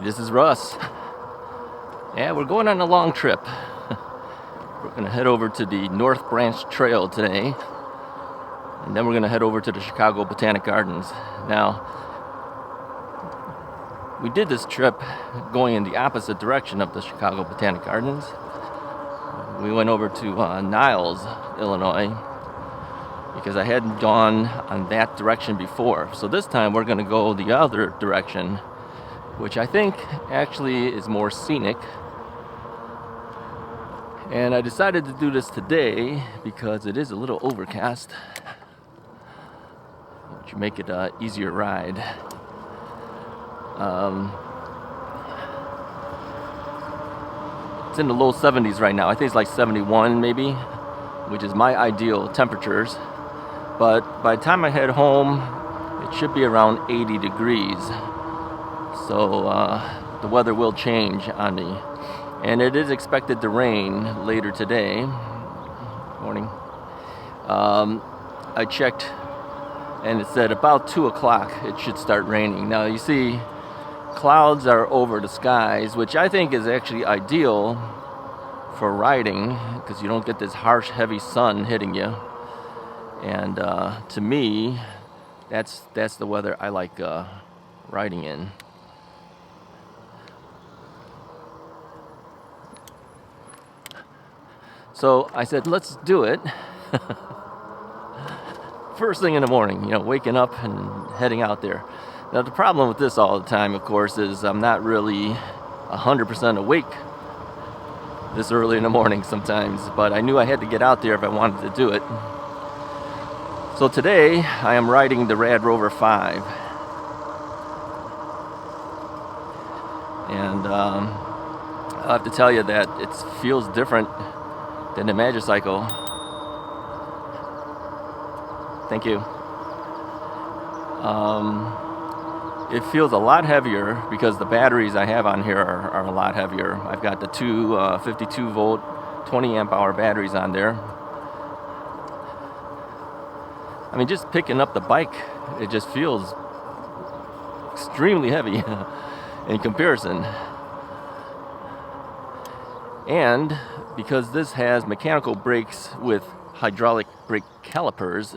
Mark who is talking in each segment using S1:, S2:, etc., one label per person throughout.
S1: This is Russ. Yeah, we're going on a long trip. We're going to head over to the North Branch Trail today, and then we're going to head over to the Chicago Botanic Gardens. Now, we did this trip going in the opposite direction of the Chicago Botanic Gardens. We went over to Niles, Illinois, because I hadn't gone on that direction before. So this time we're going to go the other direction, which I think actually is more scenic. And I decided to do this today because it is a little overcast, which make it an easier ride. It's in the low 70s right now. I think it's like 71 maybe, which is my ideal temperatures. But by the time I head home, it should be around 80 degrees. So the weather will change on me. And it is expected to rain later today. Morning. I checked, and it said about 2 o'clock it should start raining. Now you see, clouds are over the skies, which I think is actually ideal for riding because you don't get this harsh, heavy sun hitting you. And to me, that's the weather I like riding in. So I said, let's do it. First thing in the morning, waking up and heading out there. Now the problem with this all the time, of course, is I'm not really 100% awake this early in the morning sometimes, but I knew I had to get out there if I wanted to do it. So today I am riding the Rad Rover 5. And I'll have to tell you that it feels different than the Magicycle. Thank you. It feels a lot heavier because the batteries I have on here are a lot heavier. I've got the two 52 volt 20 amp hour batteries on there. I mean, just picking up the bike, it just feels extremely heavy in comparison. And because this has mechanical brakes with hydraulic brake calipers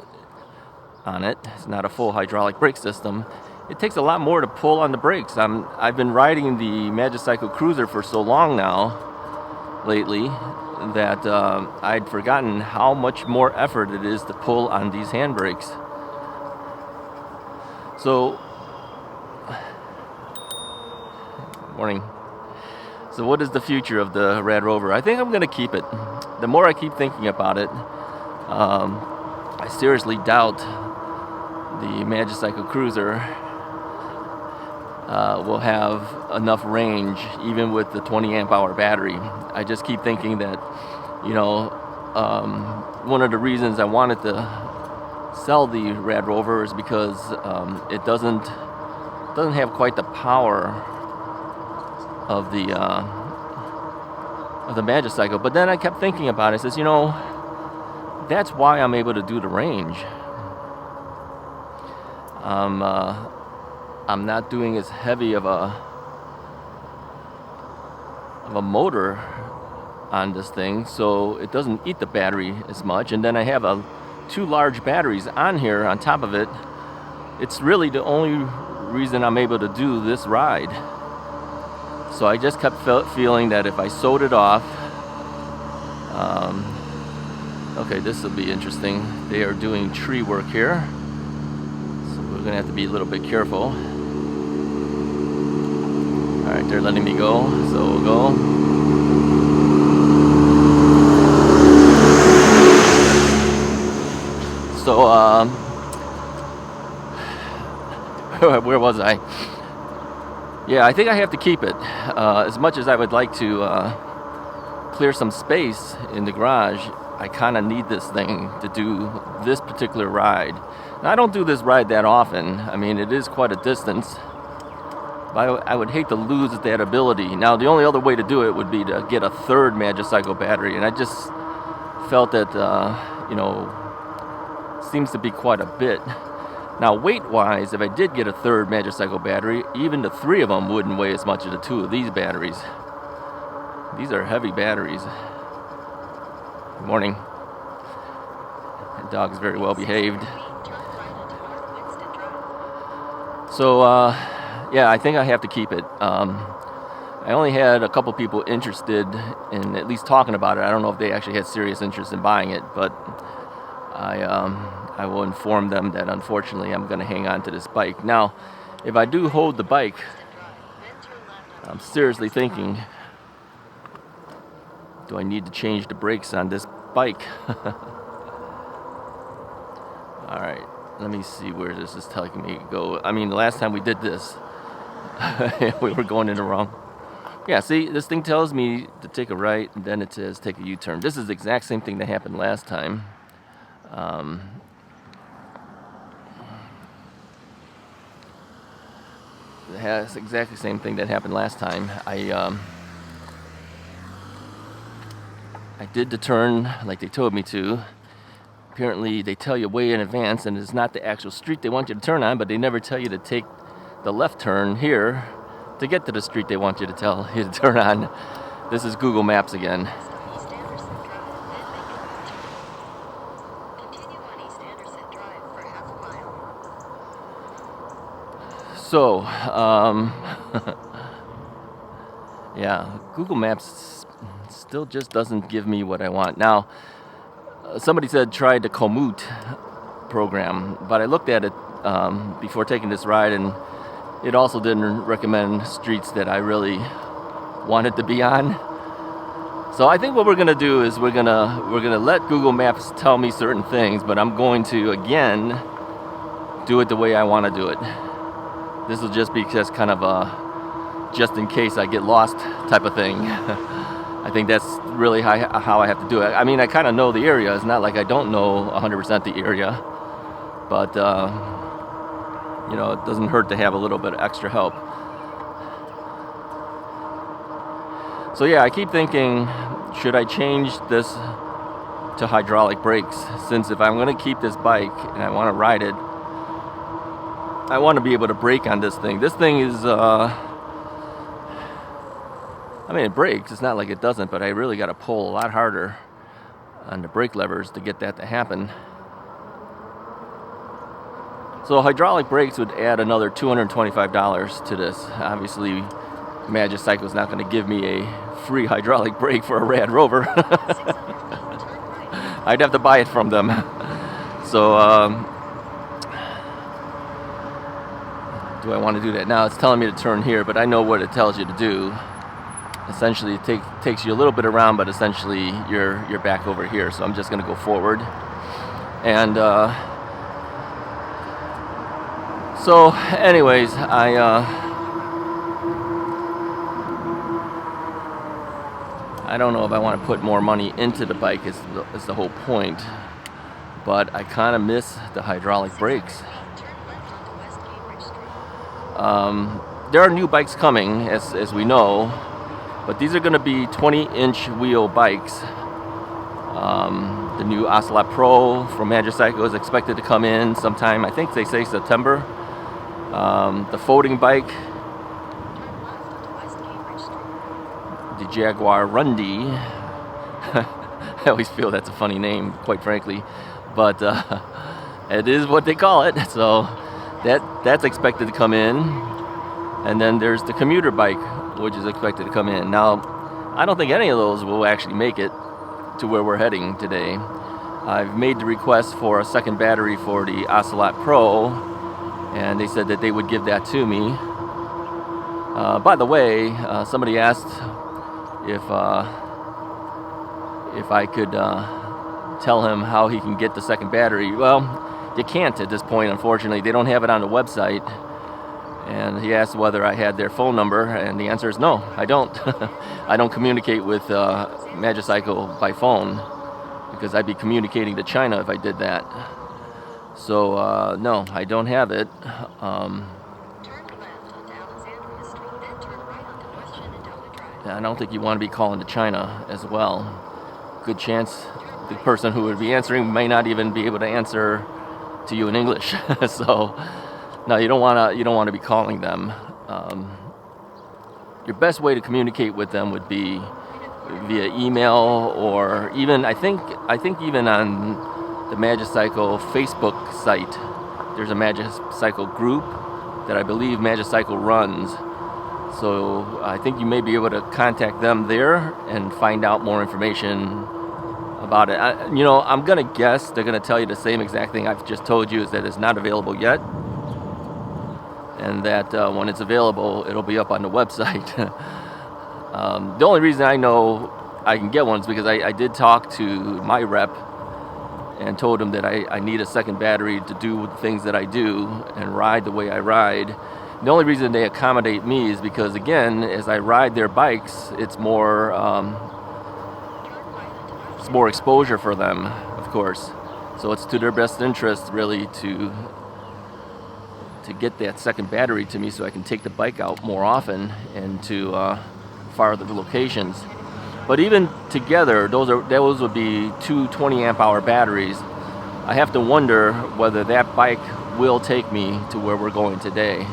S1: on it, it's not a full hydraulic brake system, it takes a lot more to pull on the brakes. I've been riding the Magicycle Cruiser for so long now, lately, that I'd forgotten how much more effort it is to pull on these handbrakes. So, morning. So what is the future of the Rad Rover? I think I'm going to keep it. The more I keep thinking about it, I seriously doubt the Magicycle Cruiser will have enough range even with the 20 amp hour battery. I just keep thinking that, one of the reasons I wanted to sell the Rad Rover is because it doesn't have quite the power of the Magicycle. But then I kept thinking about it. I says, that's why I'm able to do the range. I'm not doing as heavy of a motor on this thing, so it doesn't eat the battery as much. And then I have two large batteries on here on top of it. It's really the only reason I'm able to do this ride. So I just kept feeling that if I sewed it off, okay, this will be interesting. They are doing tree work here, so we're gonna have to be a little bit careful. All right, they're letting me go, so we'll go. So, where was I? Yeah, I think I have to keep it. As much as I would like to clear some space in the garage, I kind of need this thing to do this particular ride. Now, I don't do this ride that often. I mean, it is quite a distance. But I would hate to lose that ability. Now, the only other way to do it would be to get a third Magicycle battery. And I just felt that, seems to be quite a bit. Now, weight-wise, if I did get a third Magicycle battery, even the 3 of them wouldn't weigh as much as the 2 of these batteries. These are heavy batteries. Good morning. The dog is very well behaved. So, yeah, I think I have to keep it. I only had a couple people interested in at least talking about it. I don't know if they actually had serious interest in buying it, but I will inform them that unfortunately I'm going to hang on to this bike. Now, if I do hold the bike, I'm seriously thinking, do I need to change the brakes on this bike? All right, let me see where this is telling me to go. I mean, the last time we did this, we were going in the wrong. Yeah, see, this thing tells me to take a right, and then it says take a U-turn. This is the exact same thing that happened last time. It's exactly the same thing that happened last time. I did the turn like they told me to. Apparently, they tell you way in advance, and it's not the actual street they want you to turn on, but they never tell you to take the left turn here to get to the street they want you to tell you to turn on. This is Google Maps again. So, yeah, Google Maps still just doesn't give me what I want. Now, somebody said try the Komoot program, but I looked at it before taking this ride, and it also didn't recommend streets that I really wanted to be on. So I think what we're gonna do is we're gonna let Google Maps tell me certain things, but I'm going to again do it the way I want to do it. This will just be just kind of a just in case I get lost type of thing. I think that's really how I have to do it. I mean, I kind of know the area. It's not like I don't know 100% the area, but you know, it doesn't hurt to have a little bit of extra help. So yeah, I keep thinking, should I change this to hydraulic brakes? Since if I'm going to keep this bike and I want to ride it, I want to be able to brake on this thing. This thing is, I mean, it brakes. It's not like it doesn't, but I really got to pull a lot harder on the brake levers to get that to happen. So hydraulic brakes would add another $225 to this. Obviously, Magicycle is not going to give me a free hydraulic brake for a Rad Rover. I'd have to buy it from them. So, do I want to do that? Now it's telling me to turn here, but I know what it tells you to do. Essentially, it takes you a little bit around, but essentially you're back over here. So I'm just going to go forward. And so, anyways, I don't know if I want to put more money into the bike. Is the whole point. But I kind of miss the hydraulic brakes. There are new bikes coming, as we know, but these are going to be 20-inch wheel bikes. The new Ocelot Pro from Magicycle is expected to come in sometime, I think they say September. The folding bike, the Jaguar Rundy. I always feel that's a funny name, quite frankly, but it is what they call it. So that's expected to come in, and then there's the commuter bike, which is expected to come in. Now, I don't think any of those will actually make it to where we're heading today. I've made the request for a second battery for the Ocelot Pro, and they said that they would give that to me. By the way, somebody asked if I could tell him how he can get the second battery. Well, you can't at this point, unfortunately. They don't have it on the website. And he asked whether I had their phone number, and the answer is no, I don't. I don't communicate with Magicycle by phone, because I'd be communicating to China if I did that. So, no, I don't have it. I don't think you want to be calling to China as well. Good chance the person who would be answering may not even be able to answer to you in English. So no, you don't want to be calling them. Your best way to communicate with them would be via email, or even I think even on the Magicycle Facebook site, there's a Magicycle group that I believe Magicycle runs. So I think you may be able to contact them there and find out more information about it. I'm going to guess they're going to tell you the same exact thing I've just told you, is that it's not available yet, and that when it's available, it'll be up on the website. The only reason I know I can get one is because I did talk to my rep and told him that I need a second battery to do the things that I do and ride the way I ride. The only reason they accommodate me is because, again, as I ride their bikes, it's more exposure for them, of course. So it's to their best interest, really, to get that second battery to me so I can take the bike out more often and to farther locations. But even together, those would be two 20-amp-hour batteries. I have to wonder whether that bike will take me to where we're going today.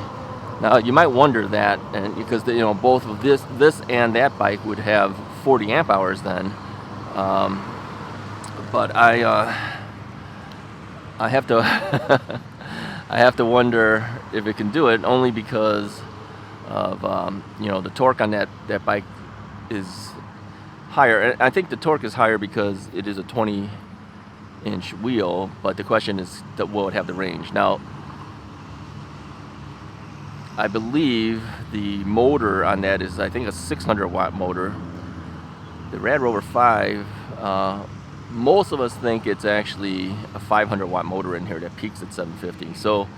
S1: Now, you might wonder that, and because both of this and that bike would have 40 amp hours then. But I have to I have to wonder if it can do it, only because of the torque on that bike is higher. And I think the torque is higher because it is a 20-inch wheel. But the question is, will it have the range? Now, I believe the motor on that is, I think, a 600 watt motor. The Rad Rover 5, most of us think it's actually a 500 watt motor in here that peaks at 750. So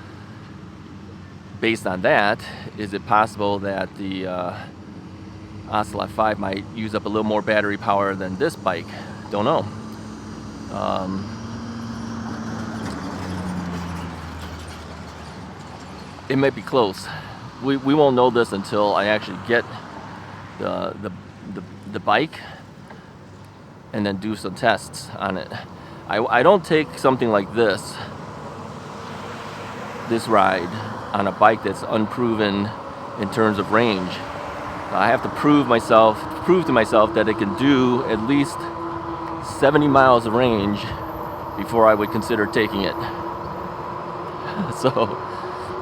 S1: based on that, is it possible that the Ocelot 5 might use up a little more battery power than this bike? Don't know. It might be close. We won't know this until I actually get the bike and then do some tests on it. I don't take something like this ride on a bike that's unproven in terms of range. I have to prove to myself that it can do at least 70 miles of range before I would consider taking it. So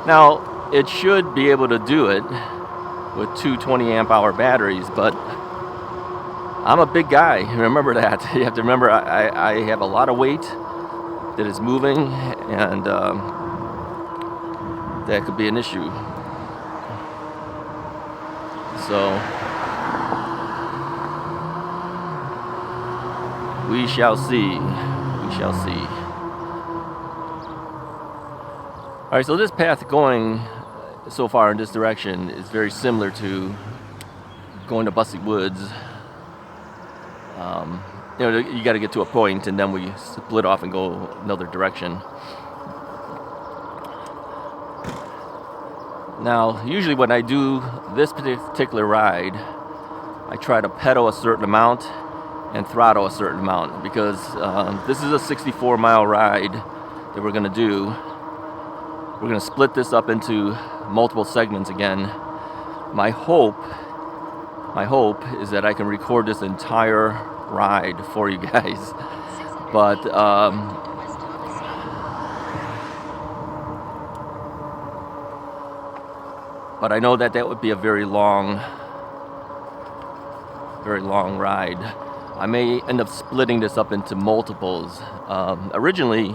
S1: now, it should be able to do it with two 20-amp-hour batteries, but I'm a big guy. Remember that. You have to remember I have a lot of weight that is moving, and that could be an issue. So we shall see. We shall see. All right, so this path going so far in this direction is very similar to going to Bussy Woods. You got to get to a point, and then we split off and go another direction. Now, usually when I do this particular ride, I try to pedal a certain amount and throttle a certain amount, because this is a 64-mile ride that we're going to do. We're going to split this up into multiple segments again. My hope is that I can record this entire ride for you guys. But I know that would be a very long ride. I may end up splitting this up into multiples. Originally,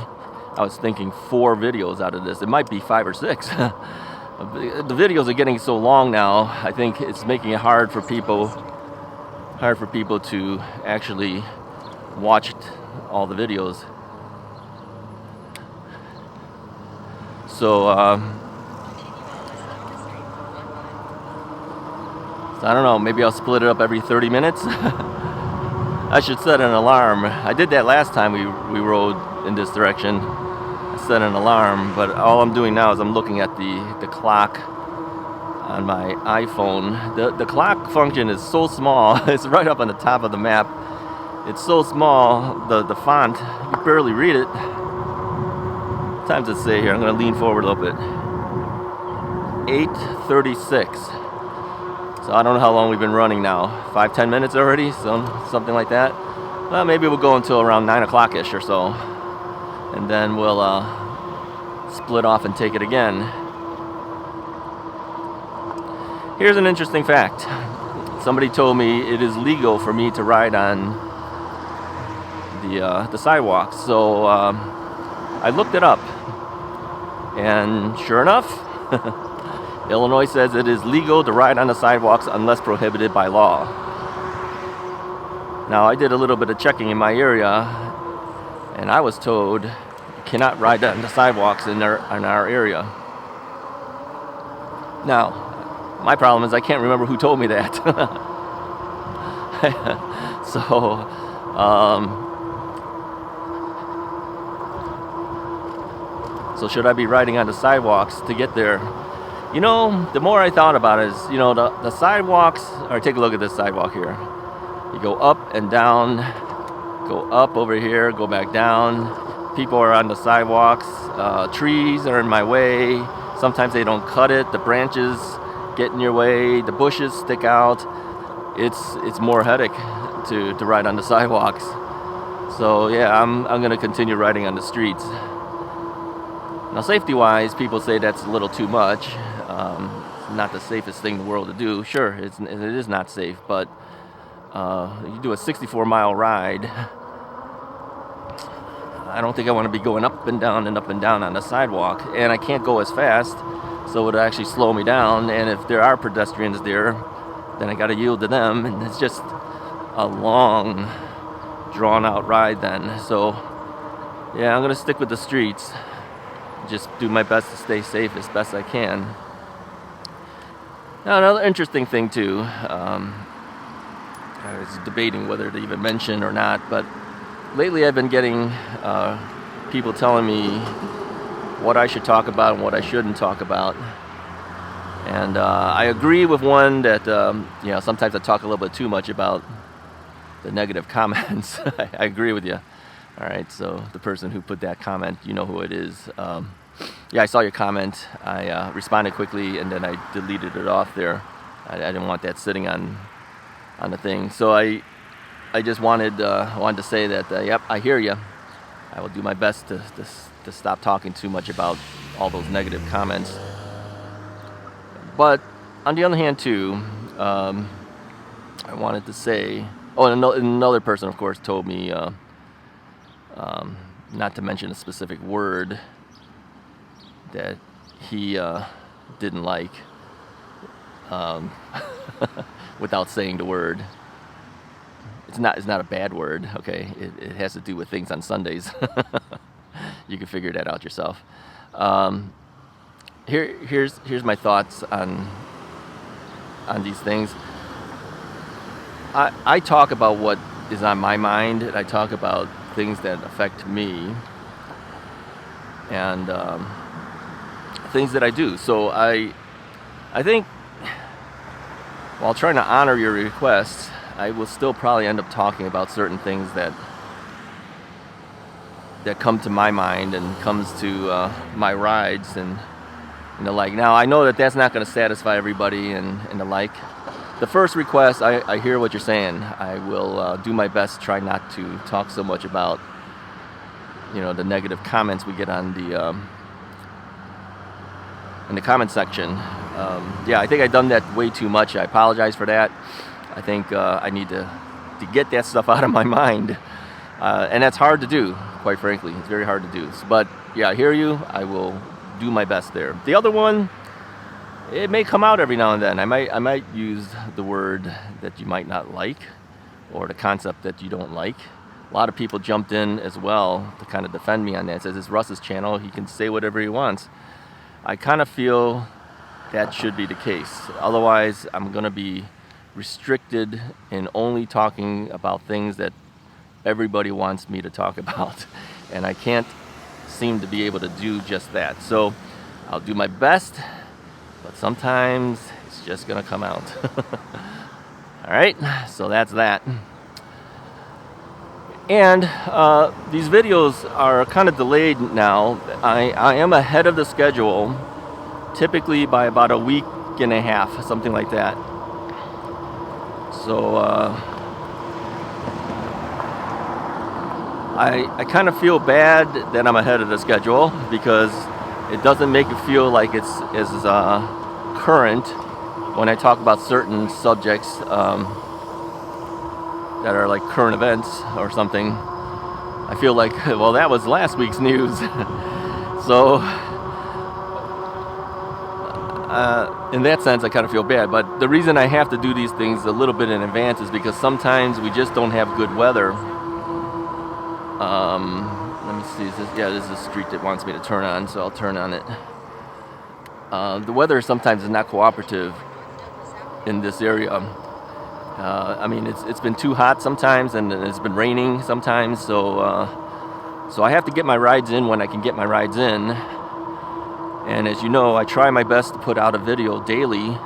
S1: I was thinking 4 videos out of this. It might be 5 or 6. The videos are getting so long now, I think it's making it hard for people to actually watch all the videos. So I don't know, maybe I'll split it up every 30 minutes. I should set an alarm. I did that last time we rode in this direction. I set an alarm, but all I'm doing now is I'm looking at the clock on my iPhone. The clock function is so small. It's right up on the top of the map. It's so small, the font, you barely read it. What time does it say here? I'm going to lean forward a little bit. 8:36. So I don't know how long we've been running now. 5-10 minutes already, something like that. Well, maybe we'll go until around 9 o'clock-ish or so, and then we'll split off and take it again. Here's an interesting fact. Somebody told me it is legal for me to ride on the sidewalks. So I looked it up, and sure enough, Illinois says it is legal to ride on the sidewalks unless prohibited by law. Now, I did a little bit of checking in my area, and I was told you cannot ride on the sidewalks in our area. Now, my problem is I can't remember who told me that. So should I be riding on the sidewalks to get there? You know, the more I thought about it is, you know, the sidewalks, or take a look at this sidewalk here. You go up and down, go up over here, go back down. People are on the sidewalks. Trees are in my way. Sometimes they don't cut it. The branches get in your way. The bushes stick out. It's more headache to ride on the sidewalks. So yeah, I'm going to continue riding on the streets. Now, safety-wise, people say that's a little too much. It's not the safest thing in the world to do. Sure, it is not safe, but you do a 64-mile ride. I don't think I want to be going up and down on the sidewalk, and I can't go as fast, so it would actually slow me down. And if there are pedestrians there, then I got to yield to them, and it's just a long, drawn-out ride then. So, yeah, I'm going to stick with the streets. Just do my best to stay safe as best I can. Now, another interesting thing, too, I was debating whether to even mention or not, but lately I've been getting people telling me what I should talk about and what I shouldn't talk about. And I agree with one that, sometimes I talk a little bit too much about the negative comments. I agree with you. All right, so the person who put that comment, you know who it is. Yeah, I saw your comment. I responded quickly, and then I deleted it off there. I didn't want that sitting on the thing. So I just wanted to say that, yep, I hear you. I will do my best to stop talking too much about all those negative comments. But on the other hand, too, I wanted to say, another person, of course, told me not to mention a specific word that he didn't like without saying the word. It's not a bad word, okay? It has to do with things on Sundays. You can figure that out yourself. Here's my thoughts on these things. I talk about what is on my mind, and I talk about things that affect me, and things that I do. So I think, while trying to honor your requests, I will still probably end up talking about certain things that come to my mind and comes to my rides and the like. Now, I know that that's not going to satisfy everybody and the like. The first request, I hear what you're saying. I will do my best to try not to talk so much about, the negative comments we get on in the comment section. Yeah, I think I've done that way too much. I apologize for that. I think I need to get that stuff out of my mind. And that's hard to do, quite frankly. It's very hard to do. But yeah, I hear you. I will do my best there. The other one, it may come out every now and then. I might use the word that you might not like, or the concept that you don't like. A lot of people jumped in as well to kind of defend me on that. It says it's Russ's channel. He can say whatever he wants. I kind of feel that should be the case. Otherwise, I'm going to be restricted in only talking about things that everybody wants me to talk about. And I can't seem to be able to do just that. So I'll do my best, but sometimes it's just going to come out. All right, so that's that. And these videos are kind of delayed now. I am ahead of the schedule, typically by about a week and a half, something like that. So I kind of feel bad that I'm ahead of the schedule, because it doesn't make it feel like it's as current when I talk about certain subjects that are like current events or something. I feel like, well, that was last week's news. So in that sense, I kind of feel bad. But the reason I have to do these things a little bit in advance is because sometimes we just don't have good weather. Let me see. This is a street that wants me to turn on, so I'll turn on it. The weather sometimes is not cooperative in this area. I mean, it's been too hot sometimes, and it's been raining sometimes. So I have to get my rides in when I can get my rides in. And as you know, I try my best to put out a video daily.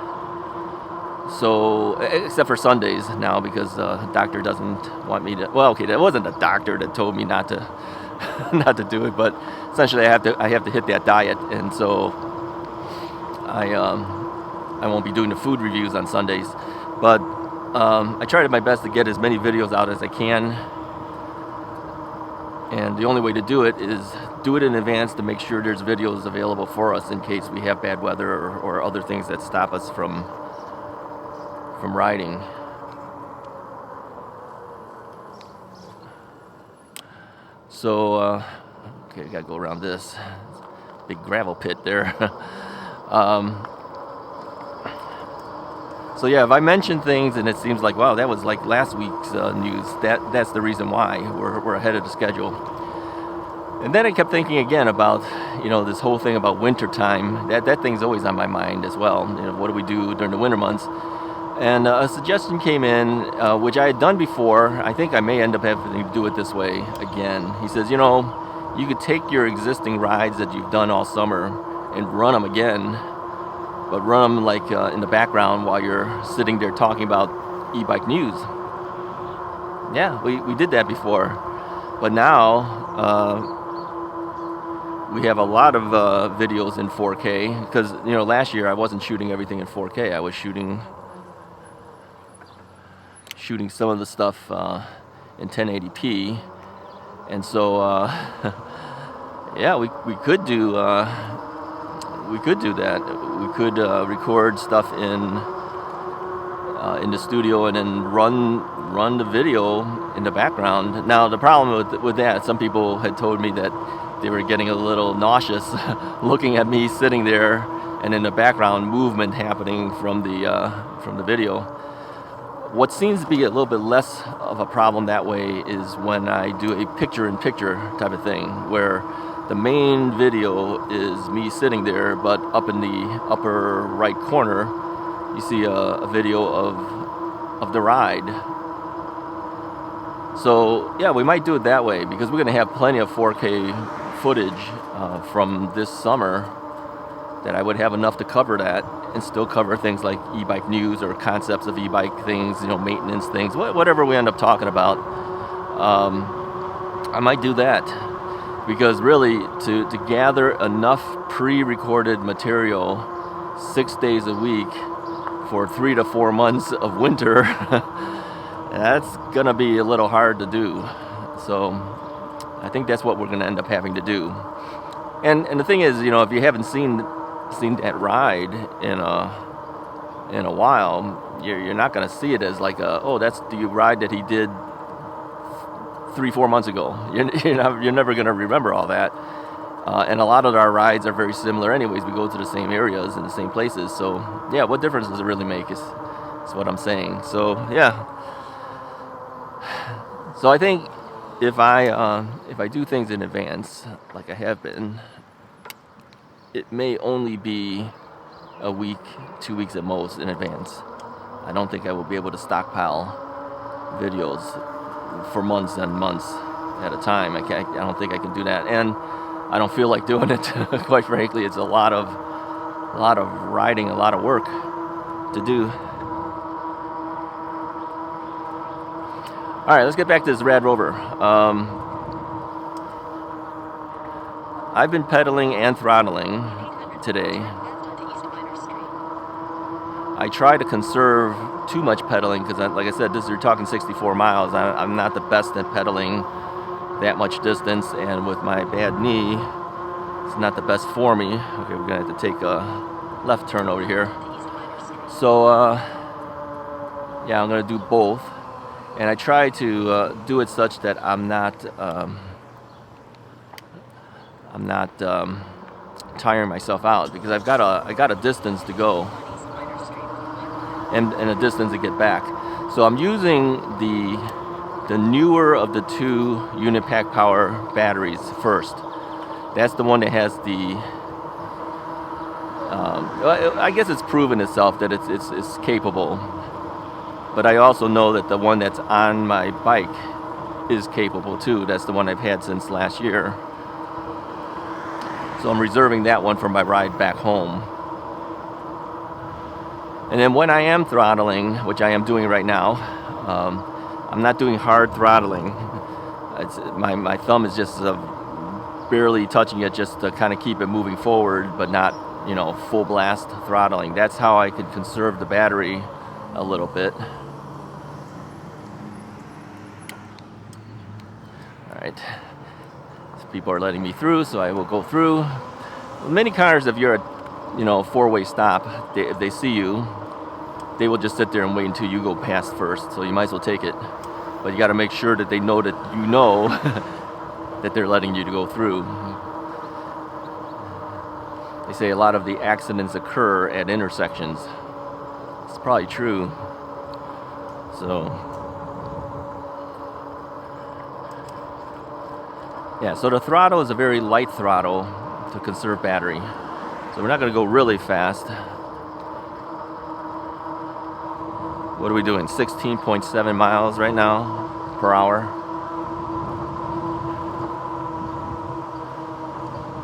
S1: So, except for Sundays now, because the doctor doesn't want me to. Well, okay, that wasn't a doctor that told me not to not to do it, but essentially I have to hit that diet, and so I won't be doing the food reviews on Sundays. But I try my best to get as many videos out as I can, and the only way to do it is do it in advance to make sure there's videos available for us in case we have bad weather or other things that stop us from riding. So okay, I gotta go around this big gravel pit there. So yeah, if I mention things and it seems like, wow, that was like last week's news, that's the reason why we're ahead of the schedule. And then I kept thinking again about, this whole thing about winter time. That thing's always on my mind as well. What do we do during the winter months? And a suggestion came in, which I had done before. I think I may end up having to do it this way again. He says, you could take your existing rides that you've done all summer and run them again, but run them like in the background while you're sitting there talking about e-bike news. Yeah, we did that before, but now we have a lot of videos in 4K, because last year I wasn't shooting everything in 4K. I was shooting some of the stuff in 1080p, and so yeah, we could do that. We could record stuff in the studio and then run the video in the background. Now the problem with that, some people had told me that they were getting a little nauseous looking at me sitting there and in the background movement happening from the video. What seems to be a little bit less of a problem that way is when I do a picture-in-picture type of thing, where the main video is me sitting there, but up in the upper right corner, you see a video of the ride. So yeah, we might do it that way, because we're going to have plenty of 4K footage from this summer that I would have enough to cover that, and still cover things like e-bike news or concepts of e-bike things, maintenance things, whatever we end up talking about. I might do that, because really to gather enough pre-recorded material 6 days a week for 3 to 4 months of winter, that's gonna be a little hard to do. So I think that's what we're gonna end up having to do. And the thing is, if you haven't seen that ride in a while, you're not going to see it as like that's the ride that he did 3-4 months ago. You're never going to remember all that. And a lot of our rides are very similar anyways. We go to the same areas and the same places. So yeah, what difference does it really make is what I'm saying. So yeah. So I think if I do things in advance, like I have been, it may only be a week, 2 weeks at most in advance. I don't think I will be able to stockpile videos for months and months at a time. I don't think I can do that, and I don't feel like doing it. Quite frankly, it's a lot of riding, a lot of work to do. All right, let's get back to this Rad Rover. I've been pedaling and throttling today. I try to conserve too much pedaling because, like I said, you're talking 64 miles. I'm not the best at pedaling that much distance, and with my bad knee, it's not the best for me. Okay, we're gonna have to take a left turn over here. So, yeah, I'm gonna do both, and I try to do it such that I'm not tiring myself out, because I got a distance to go and a distance to get back. So I'm using the newer of the two unit pack power batteries first. That's the one that has the I guess it's proven itself that it's capable, but I also know that the one that's on my bike is capable too. That's the one I've had since last year. So I'm reserving that one for my ride back home. And then when I am throttling, which I am doing right now, I'm not doing hard throttling. My thumb is just barely touching it, just to kind of keep it moving forward, but not, full blast throttling. That's how I could conserve the battery a little bit. All right. People are letting me through, so I will go through. Many cars, if you're at four-way stop, if they see you, they will just sit there and wait until you go past first. So you might as well take it, but you got to make sure that they know that that they're letting you to go through. They say a lot of the accidents occur at intersections. It's probably true. So yeah, so the throttle is a very light throttle to conserve battery. So we're not going to go really fast. What are we doing? 16.7 miles right now per hour.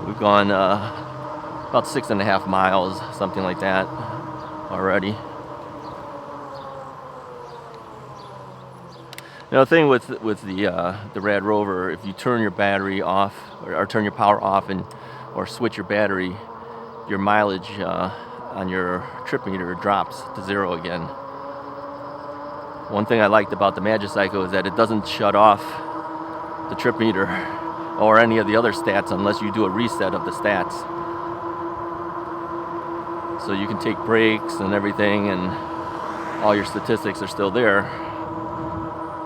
S1: We've gone about 6.5 miles, something like that, already. The thing with the Rad Rover, if you turn your battery off or turn your power off or switch your battery, your mileage on your trip meter drops to 0 again. One thing I liked about the Magicycle is that it doesn't shut off the trip meter or any of the other stats unless you do a reset of the stats. So you can take breaks and everything, and all your statistics are still there.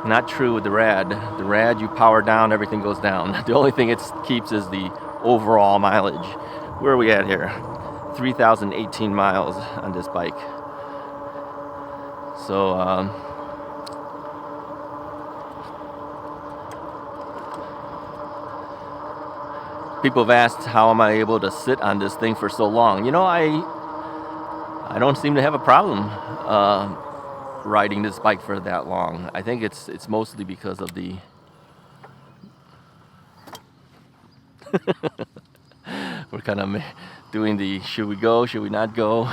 S1: Not true with the Rad. The Rad, you power down, everything goes down. The only thing it keeps is the overall mileage. Where are we at here? 3,018 miles on this bike. So, people have asked, how am I able to sit on this thing for so long? I don't seem to have a problem riding this bike for that long. I think it's mostly because of the we're kind of doing the should we go, should we not go.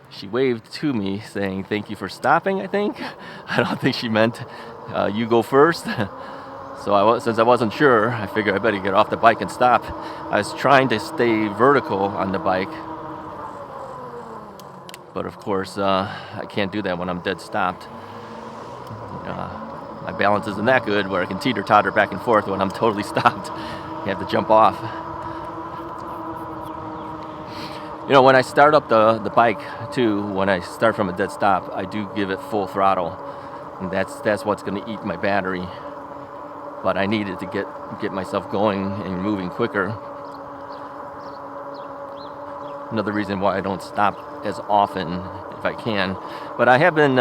S1: She waved to me saying thank you for stopping, I think. I don't think she meant you go first. So since I wasn't sure, I figured I better get off the bike and stop. I was trying to stay vertical on the bike, but of course I can't do that when I'm dead stopped. My balance isn't that good where I can teeter-totter back and forth when I'm totally stopped. You have to jump off. When I start up the bike too, when I start from a dead stop, I do give it full throttle, and that's what's going to eat my battery. But I needed to get myself going and moving quicker. Another reason why I don't stop as often if I can. But I have been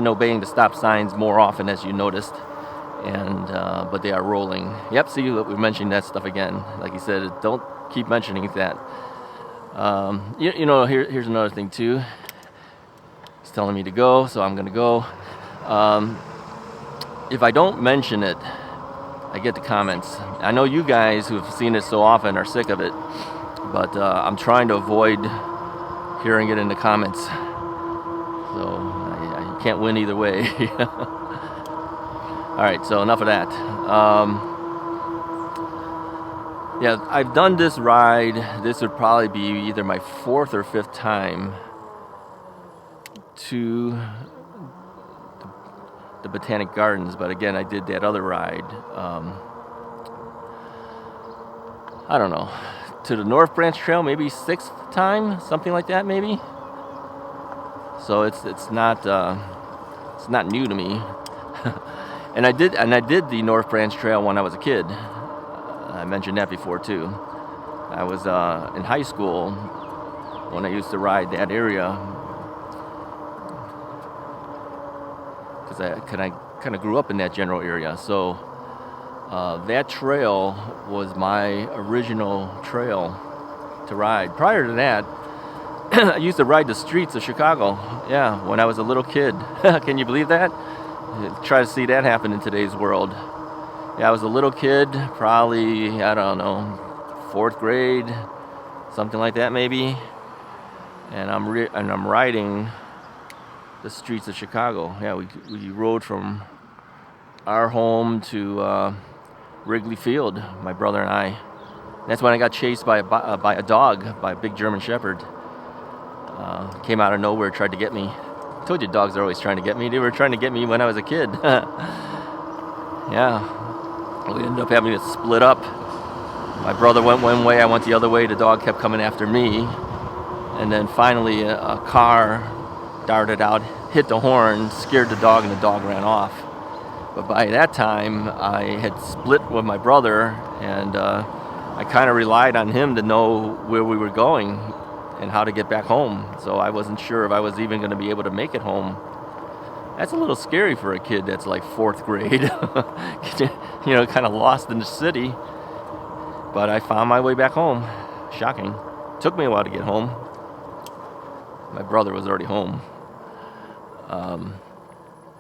S1: obeying the stop signs more often, as you noticed, and but they are rolling. Yep, see, we mentioned that stuff again. Like you said, don't keep mentioning that. Here's another thing too. It's telling me to go, so I'm gonna go. If I don't mention it, I get the comments. I know you guys who've seen it so often are sick of it, but I'm trying to avoid hearing it in the comments. So I can't win either way. All right, so enough of that. Yeah, I've done this ride. This would probably be either my 4th or 5th time to the Botanic Gardens, but again, I did that other ride. I don't know, to the North Branch Trail, maybe 6th time, something like that, maybe. So it's not new to me. And I did the North Branch Trail when I was a kid. I mentioned that before too. I was in high school when I used to ride that area because I kind of grew up in that general area. So that trail was my original trail to ride. Prior to that, I used to ride the streets of Chicago. Yeah, when I was a little kid. Can you believe that? Try to see that happen in today's world. Yeah, I was a little kid, probably, I don't know, 4th grade, something like that maybe. And I'm riding the streets of Chicago. Yeah, we rode from our home to Wrigley Field, my brother and I. That's when I got chased by a dog, by a big German Shepherd. Came out of nowhere, tried to get me. I told you dogs are always trying to get me. They were trying to get me when I was a kid. Yeah. We ended up having to split up. My brother went one way, I went the other way. The dog kept coming after me. And then finally a car darted out, hit the horn, scared the dog, and the dog ran off. But by that time, I had split with my brother, and I kind of relied on him to know where we were going and how to get back home. So I wasn't sure if I was even going to be able to make it home. That's a little scary for a kid that's like 4th grade. You know, kind of lost in the city. But I found my way back home. Shocking. Took me a while to get home. My brother was already home.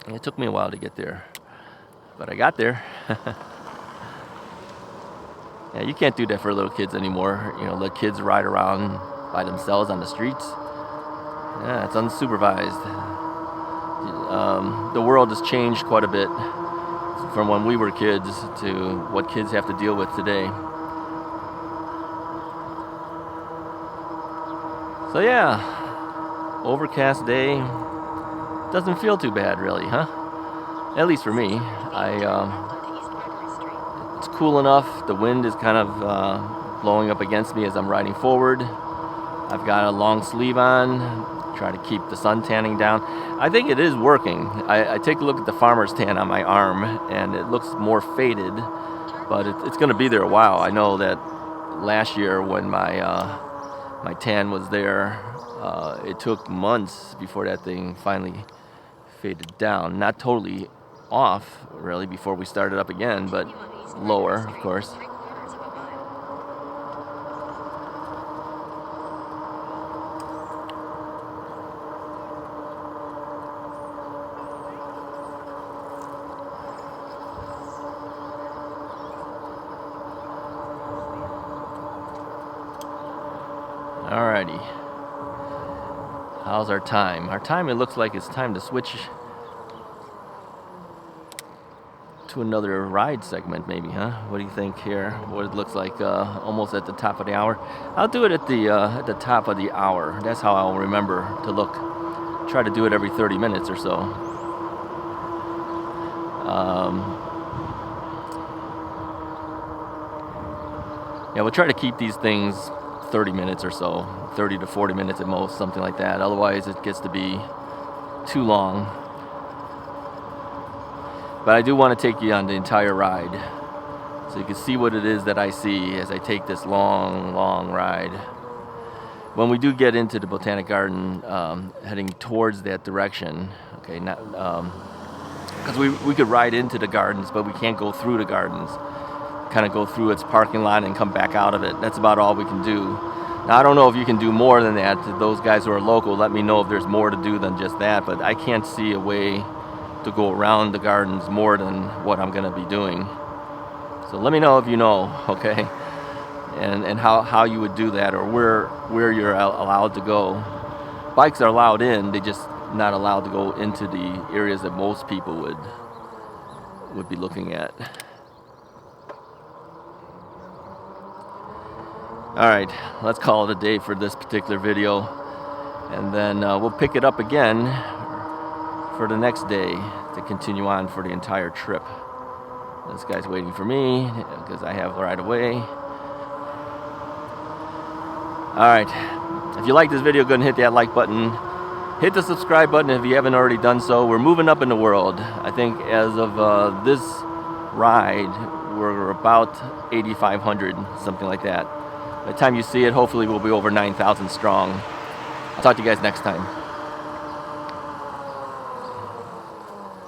S1: It took me a while to get there. But I got there. Yeah, you can't do that for little kids anymore. You know, let kids ride around by themselves on the streets. Yeah, it's unsupervised. The world has changed quite a bit from when we were kids to what kids have to deal with today. So yeah, overcast day. Doesn't feel too bad really, huh? At least for me. It's cool enough. The wind is kind of blowing up against me as I'm riding forward. I've got a long sleeve on, try to keep the sun tanning down. I think it is working. I take a look at the farmer's tan on my arm, and it looks more faded, but it's going to be there a while. I know that last year when my tan was there, it took months before that thing finally faded down. Not totally off, really, before we started up again, but lower, of course. Alrighty. How's our time? Our time, it looks like it's time to switch to another ride segment maybe, huh? What do you think here? What it looks like almost at the top of the hour. I'll do it at the top of the hour. That's how I'll remember to look. Try to do it every 30 minutes or so. Yeah, we'll try to keep these things 30 minutes or so, 30 to 40 minutes at most, something like that. Otherwise, it gets to be too long. But I do want to take you on the entire ride so you can see what it is that I see as I take this long, long ride. When we do get into the Botanic Garden, heading towards that direction, okay, not because we could ride into the gardens, but we can't go through the gardens. Kind of go through its parking lot and come back out of it. That's about all we can do. Now, I don't know if you can do more than that. Those guys who are local, let me know if there's more to do than just that, but I can't see a way to go around the gardens more than what I'm going to be doing. So let me know if you know, okay, and how you would do that, or where you're allowed to go. Bikes are allowed in, they just not allowed to go into the areas that most people would be looking at. Alright, let's call it a day for this particular video, and then we'll pick it up again for the next day to continue on for the entire trip. This guy's waiting for me because I have right away. Alright, if you like this video, go ahead and hit that like button. Hit the subscribe button if you haven't already done so. We're moving up in the world. I think as of this ride, we're about 8,500, something like that. By the time you see it, hopefully we'll be over 9,000 strong. I'll talk to you guys next time.